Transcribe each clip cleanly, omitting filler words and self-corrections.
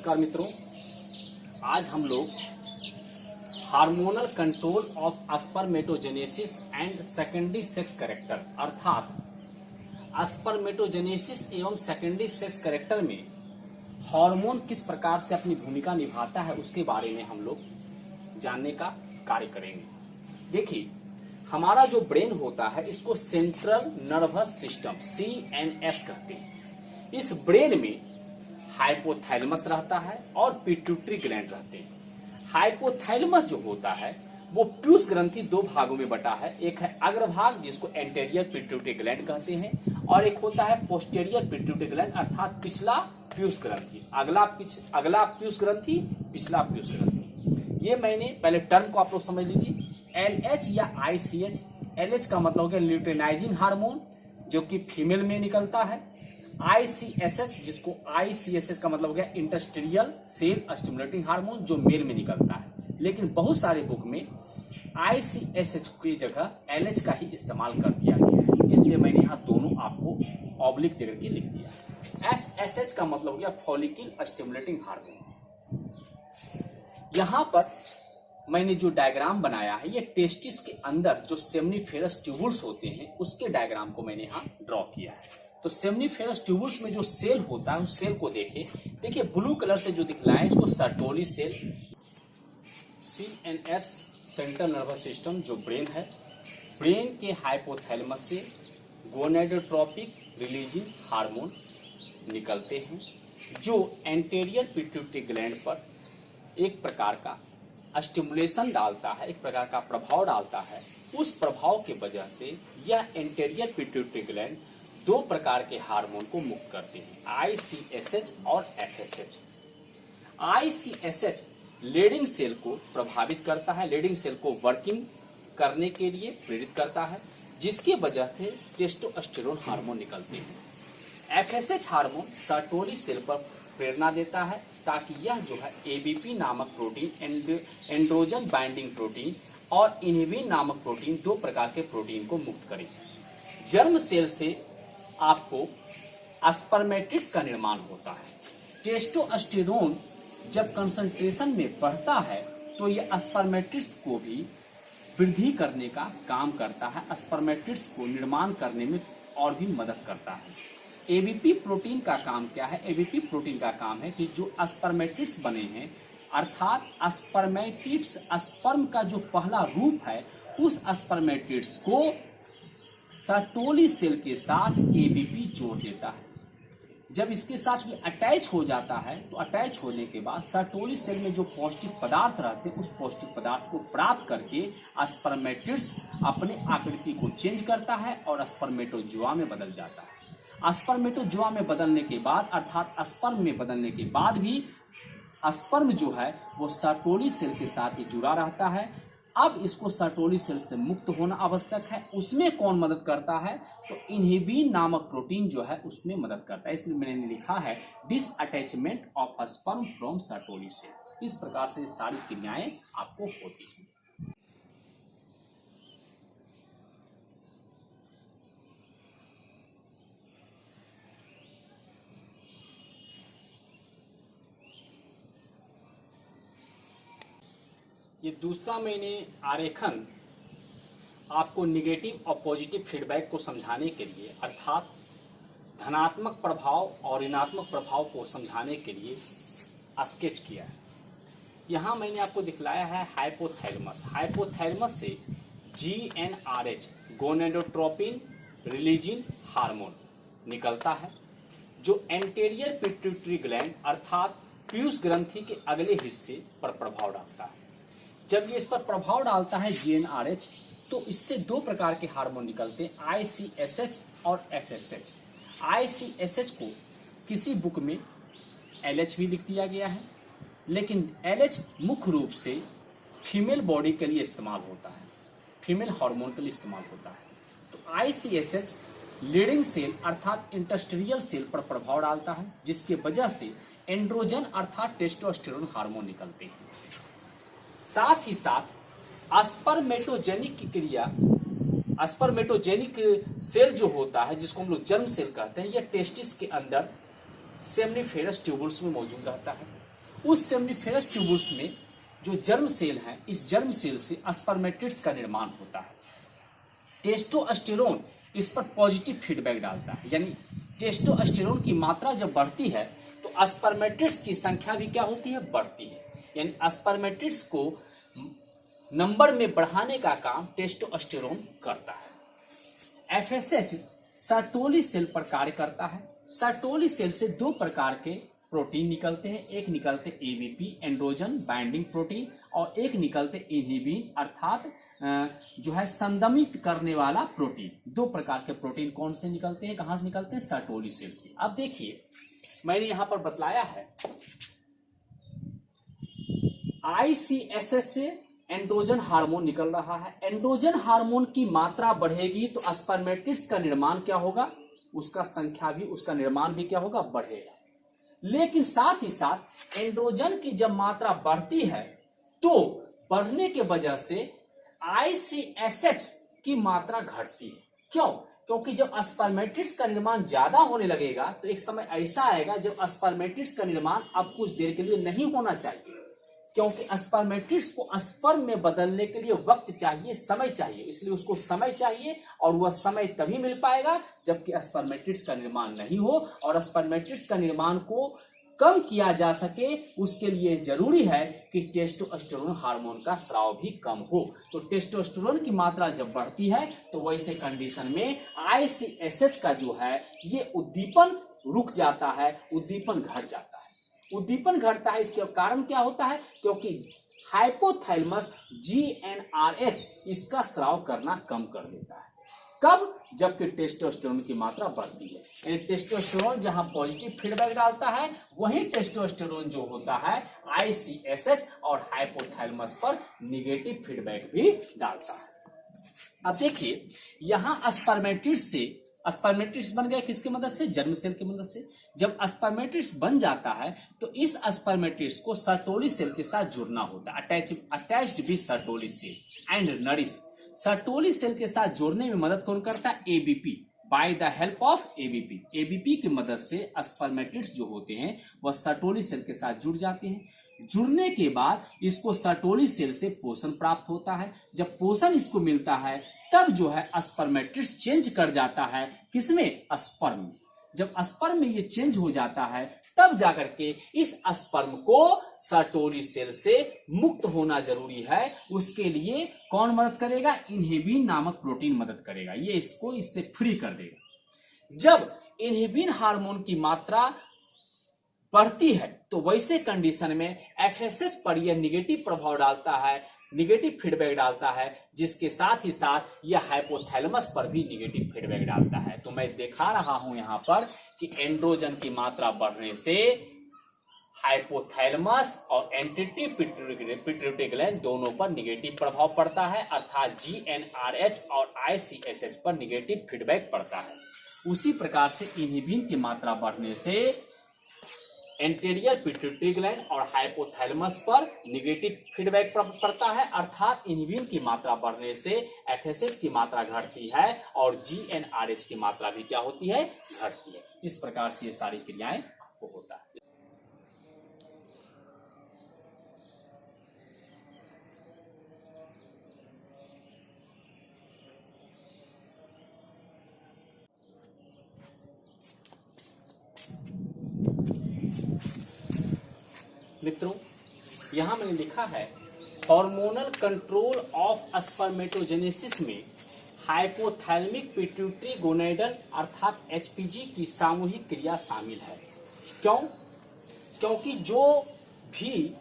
नमस्कार मित्रों, आज हम लोग hormonal control of spermatogenesis and secondary sex character अर्थात स्पर्मेटोजेनेसिस एवं सेकेंडरी सेक्स कैरेक्टर में हार्मोन किस प्रकार से अपनी भूमिका निभाता है उसके बारे में हम लोग जानने का कार्य करेंगे। देखिए, हमारा जो ब्रेन होता है इसको सेंट्रल नर्वस सिस्टम CNS कहते हैं। इस ब्रेन में हाइपोथैलेमस रहता है और पिट्यूटरी ग्लैंड रहते हैं। हाइपोथैलेमस जो होता है वो प्यूस ग्रंथि दो भागों में बटा है। एक है अग्रभाग जिसको एंटेरियर पिट्यूटरी ग्लैंड कहते हैं और एक होता है पोस्टेरियर पिट्यूटरी ग्लैंड अर्थात पिछला प्यूस ग्रंथि। अगला प्यूस ग्रंथि, पिछला प्यूस ग्रंथि। ये मैंने पहले टर्म को आप लोग समझ लीजिए। LH या ICH, LH का मतलब हो गया ल्यूटेनाइजिंग हार्मोन जो कि फीमेल में निकलता है। ICSH जिसको ICSH का मतलब हो गया इंडस्ट्रियल सेल स्टिमुलेटिंग हार्मोन जो मेल में निकलता है। लेकिन बहुत सारे बुक में ICSH की जगह LH का ही इस्तेमाल कर दिया गया है, इसलिए मैंने यहाँ दोनों आपको ऑब्लिक देकर के लिख दिया। FSH का मतलब हो गया फॉलिकल स्टिमुलेटिंग हार्मोन। यहाँ पर मैंने जो डायग्राम बनाया है ये टेस्टिस के अंदर जो सेमनीफेरस ट्यूबुल्स होते हैं उसके डायग्राम को मैंने यहाँ ड्रॉ किया है। तो सेमनीफेरस ट्यूबुल्स में जो सेल होता है उस सेल को देखिए ब्लू कलर से जो दिखला है इसको Sertoli cell. CNS central nervous system जो ब्रेन है, ब्रेन के हाइपोथैलेमस से गोनेडोट्रोपिक रिलीजिंग हार्मोन निकलते हैं जो एंटेरियर पिट्यूटरी ग्लैंड पर एक प्रकार का स्टिमुलेशन डालता है, एक प्रकार का प्रभाव डालता है। उस प्रभाव के वजह से यह एंटेरियर पिट्यूटरी ग्लैंड दो प्रकार के हार्मोन को मुक्त करते हैं, ICSH और FSH। ICSH लीडिंग सेल को प्रभावित करता है, लीडिंग सेल को वर्किंग करने के लिए प्रेरित करता है जिसकी वजह से टेस्टोस्टेरोन हार्मोन निकलते हैं। FSH हार्मोन सर्टोली सेल पर प्रेरणा देता है ताकि यह जो है ABP नामक प्रोटीन, एंड्रोजन बाइंडिंग प्रोटीन और इनहिबिन नामक प्रोटीन, दो प्रकार के प्रोटीन को मुक्त करे। जर्म सेल से आपको स्पर्मेटिड्स का निर्माण होता है। टेस्टोस्टेरोन जब कंसंट्रेशन में बढ़ता है तो यह स्पर्मेटिड्स को भी वृद्धि करने का काम करता है, स्पर्मेटिड्स को निर्माण करने में और भी मदद करता है। ABP प्रोटीन का काम क्या है? ABP प्रोटीन का काम है कि जो स्पर्मेटिड्स बने हैं अर्थात स्पर्मेटिड्स, स्पर्म का जो पहला रूप है उस स्पर्मेटिड्स को सर्टोली सेल के साथ ABP जोड़ देता है। जब इसके साथ ये अटैच हो जाता है तो अटैच होने के बाद सर्टोली सेल में जो पौष्टिक पदार्थ रहते हैं उस पौष्टिक पदार्थ को प्राप्त करके स्पर्मेटिड्स अपने आकृति को चेंज करता है और स्पर्मेटोजोआ में बदल जाता है। स्पर्मेटोजोआ में बदलने के बाद अर्थात स्पर्म में बदलने के बाद भी स्पर्म जो है वो सर्टोली सेल के साथ ही जुड़ा रहता है। अब इसको सर्टोली सेल से मुक्त होना आवश्यक है। उसमें कौन मदद करता है? तो इनहिबिन नामक प्रोटीन जो है उसमें मदद करता है। इसलिए मैंने लिखा है disattachment of sperm from Sertoli cell. इस प्रकार से सारी क्रियाएं आपको होती हैं। ये दूसरा मैंने आरेखन आपको निगेटिव और पॉजिटिव फीडबैक को समझाने के लिए अर्थात धनात्मक प्रभाव और ऋणात्मक प्रभाव को समझाने के लिए स्केच किया है। यहाँ मैंने आपको दिखलाया है हाइपोथैलेमस। हाइपोथैलेमस से GnRH गोनेडोट्रोपिन रिलीजिंग हार्मोन निकलता है जो एंटेरियर पिट्यूटरी ग्लैंड अर्थात पीयूष ग्रंथि के अगले हिस्से पर प्रभाव डालता है। जब ये इस पर प्रभाव डालता है GnRH तो इससे दो प्रकार के हार्मोन निकलते हैं, ICSH और FSH। ICSH को किसी बुक में LH भी लिख दिया गया है, लेकिन LH मुख्य रूप से फीमेल बॉडी के लिए इस्तेमाल होता है, फीमेल हार्मोन के लिए इस्तेमाल होता है। तो ICSH लीडिंग सेल अर्थात इंडस्ट्रियल सेल पर प्रभाव डालता है जिसकी वजह से एंड्रोजन अर्थात टेस्टोस्टेरोन हार्मोन निकलते हैं। साथ ही साथ स्पर्मेटोजेनिक की क्रिया, स्पर्मेटोजेनिक सेल जो होता है जिसको हम लोग जर्म सेल कहते हैं, यह टेस्टिस के अंदर सेमनीफेरस ट्यूबुल्स में मौजूद रहता है। उस सेमनीफेरस ट्यूबुल्स में जो जर्म सेल है, इस जर्म सेल से स्पर्मेटिड्स का निर्माण होता है। टेस्टोस्टेरोन इस पर पॉजिटिव फीडबैक डालता है, यानी टेस्टोस्टेरोन की मात्रा जब बढ़ती है तो स्पर्मेटिड्स की संख्या भी क्या होती है, बढ़ती है। यानी स्पर्मेटिड्स को नंबर में बढ़ाने का काम टेस्टोस्टेरोन करता है। एफएसएच सर्टोली सेल पर कार्य करता है। सर्टोली सेल से दो प्रकार के प्रोटीन निकलते हैं, एक निकलते एबीपी एंड्रोजन बाइंडिंग प्रोटीन, और एक निकलते इनहिबिन अर्थात जो है संदमित करने वाला प्रोटीन। दो प्रकार के प्रोटीन कौन से निकलते हैं, कहां से निकलते हैं, सर्टोली सेल से। अब देखिए मैंने यहां पर बतलाया है आईसीएसएच से एंड्रोजन हार्मोन निकल रहा है। एंड्रोजन हार्मोन की मात्रा बढ़ेगी तो स्पर्मेटिड्स का निर्माण क्या होगा, उसका संख्या भी, उसका निर्माण भी क्या होगा, बढ़ेगा। लेकिन साथ ही साथ एंड्रोजन की जब मात्रा बढ़ती है तो बढ़ने के वजह से आईसीएसएच की मात्रा घटती है। क्यों? क्योंकि जब स्पर्मेटिड्स का निर्माण ज्यादा होने लगेगा तो एक समय ऐसा आएगा जब स्पर्मेटिड्स का निर्माण अब कुछ देर के लिए नहीं होना चाहिए, क्योंकि स्पर्मेटिड्स को स्पर्म में बदलने के लिए वक्त चाहिए, समय चाहिए, इसलिए उसको समय चाहिए और वह समय तभी मिल पाएगा जबकि स्पर्मेटिड्स का निर्माण नहीं हो। और स्पर्मेटिड्स का निर्माण को कम किया जा सके उसके लिए जरूरी है कि टेस्टोस्टेरोन हार्मोन का स्राव भी कम हो। तो टेस्टोस्टेरोन की मात्रा जब बढ़ती है तो वैसे कंडीशन में आईसीएसएच का जो है ये उद्दीपन रुक जाता है, उद्दीपन घट जाता है। उद्दीपन घटता है, इसके कारण क्या होता है, क्योंकि हाइपोथैलेमस जीएनआरएच इसका स्राव करना कम कर देता है। कब? जबकि टेस्टोस्टेरोन की मात्रा बढ़ती है। यानी टेस्टोस्टेरोन जहां पॉजिटिव फीडबैक डालता है वहीं टेस्टोस्टेरोन जो होता है आईसीएसएच और हाइपोथैलेमस पर निगेटिव फीडबैक भी डालता है। अब देखिए यहां स्पर्मेटिड्स बन गए किसकी मदद से, जर्म सेल की मदद से। जब स्पर्मेटिड्स बन जाता है तो इस स्पर्मेटिड्स को सर्टोली सेल के साथ जुड़ना होता है, attached with Sertoli cell and nourish. Sertoli cell के साथ जोड़ने में मदद कौन करता है, ABP, by the help of ABP. ABP की मदद से स्पर्मेटिड्स जो होते हैं वह सर्टोली सेल के साथ जुड़ जाते हैं। जुड़ने के बाद इसको सर्टोली सेल से पोषण प्राप्त होता है। जब पोषण इसको मिलता है तब जो है स्पर्मेटिड्स चेंज कर जाता है किसमें, स्पर्म में। जब स्पर्म में ये चेंज हो जाता है तब जाकर के इस स्पर्म को सर्टोली सेल से मुक्त होना जरूरी है। उसके लिए कौन मदद करेगा, इनहिबिन नामक प्रोटीन मदद करेगा, ये इसको इससे फ्री कर देगा। जब इनहिबिन हार्मोन की मात्रा बढ़ती है तो वैसे कंडीशन में एफएसएच पर यह निगेटिव प्रभाव डालता है, निगेटिव फीडबैक डालता है, जिसके साथ ही साथ यह हाइपोथैलेमस पर भी निगेटिव फीडबैक डालता है। तो मैं दिखा रहा हूं यहां पर कि एंड्रोजन की मात्रा बढ़ने से हाइपोथैलेमस और एंटीटी पिट्यूटरी ग्लैंड दोनों पर निगेटिव प्रभाव पड़ता है, अर्थात जीएनआरएच और आईसीएसएच पर निगेटिव फीडबैक पड़ता है। उसी प्रकार से इनहिबिन की मात्रा बढ़ने से एंटीरियर पिट्यूटरी ग्लैंड और हाइपोथैलेमस पर निगेटिव फीडबैक पड़ता है, अर्थात इनहिबिन की मात्रा बढ़ने से एफएसएच की मात्रा घटती है और जीएनआरएच की मात्रा भी क्या होती है, घटती है। इस प्रकार से ये सारी क्रियाएं आपको होता है। मित्रों यहां मैंने लिखा है हार्मोनल कंट्रोल ऑफ स्पर्मेटोजेनेसिस में हाइपोथैलेमिक पिट्यूटरी गोनेडल अर्थात एचपीजी की सामूहिक क्रिया शामिल है। क्यों? क्योंकि जो भी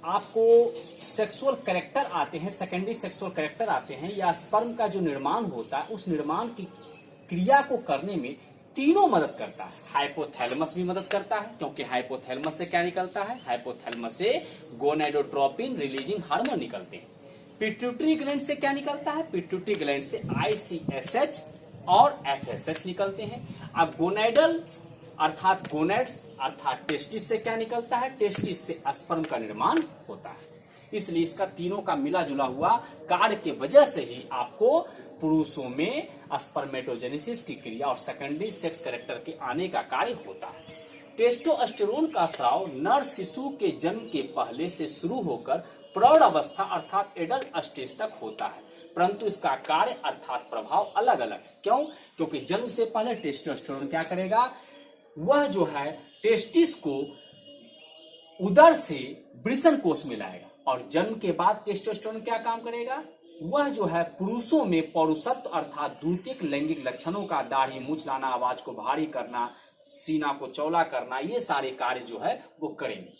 आपको सेक्सुअल कैरेक्टर आते हैं, सेकेंडरी सेक्सुअल कैरेक्टर आते हैं या स्पर्म का जो निर्माण होता है उस निर्माण की क्रिया को करने में तीनों मदद करता है। हाइपोथैलेमस भी मदद करता है, क्योंकि हाइपोथैलेमस से क्या निकलता है, हाइपोथैलेमस से गोनेडोट्रोपिन रिलीजिंग हार्मोन निकलते हैं। पिट्यूटरी ग्लैंड से क्या निकलता है, पिट्यूटरी ग्लैंड से आईसीएसएच और एफएसएच निकलते हैं। अब गोनेडल अर्थात गोनेड्स अर्थात टेस्टिस से क्या निकलता है, टेस्टिस से स्पर्म का निर्माण होता है। इसलिए इसका तीनों का मिला जुला हुआ कार्य के वजह से ही आपको पुरुषों में स्पर्मेटोजेनेसिस की क्रिया और सेकेंडरी सेक्स कैरेक्टर के आने का कार्य होता है। टेस्टोस्टेरोन का स्राव नर शिशु के जन्म के पहले से शुरू होकर प्रौढ़ अवस्था अर्थात एडल्ट स्टेज तक होता है, परंतु इसका कार्य अर्थात प्रभाव अलग अलग है। क्यों? क्योंकि जन्म से पहले टेस्टोस्टेरोन क्या करेगा, वह जो है टेस्टिस को उदर से वृषण कोष में लाएगा, और जन्म के बाद टेस्टोस्टेरोन क्या काम करेगा, वह जो है पुरुषों में पौरुषत्व अर्थात द्वितीयक लैंगिक लक्षणों का दाढ़ी मूंछ लाना, आवाज को भारी करना, सीना को चौड़ा करना, ये सारे कार्य जो है वो करेंगे।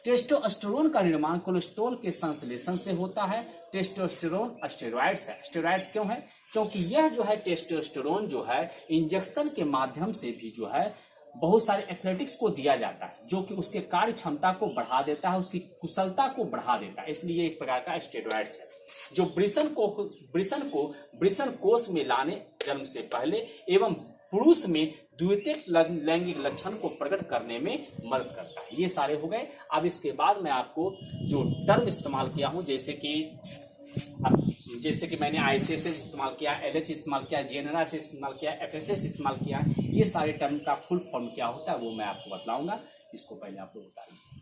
टेस्टोस्टेरोन का निर्माण कोलेस्ट्रॉल के संश्लेषण से होता है। टेस्टोस्टेरोन स्टेरॉइड्स है। स्टेरॉइड्स क्यों है? क्योंकि यह जो है टेस्टोस्टेरोन जो है इंजेक्शन के माध्यम से भी जो है बहुत सारे एथलेटिक्स को दिया जाता है, जो कि उसके कार्य क्षमता को बढ़ा देता है, उसकी कुशलता को बढ़ा देता है, इसलिए एक प्रकार का स्टेरॉइड्स है जो वृषण कोष में लाने जन्म से पहले एवं पुरुष में द्वितीयक लैंगिक लक्षण को प्रकट करने में मदद करता है। ये सारे हो गए। अब इसके बाद मैं आपको जो टर्म इस्तेमाल किया हूं, जैसे कि मैंने ICSS इस्तेमाल किया, LH इस्तेमाल किया, GNRH इस्तेमाल किया, FSS इस्तेमाल किया, ये सारे टर्म का फुल फॉर्म क्या होता है वो मैं आपको बतलाऊंगा। इसको पहले आप लोग बता दें।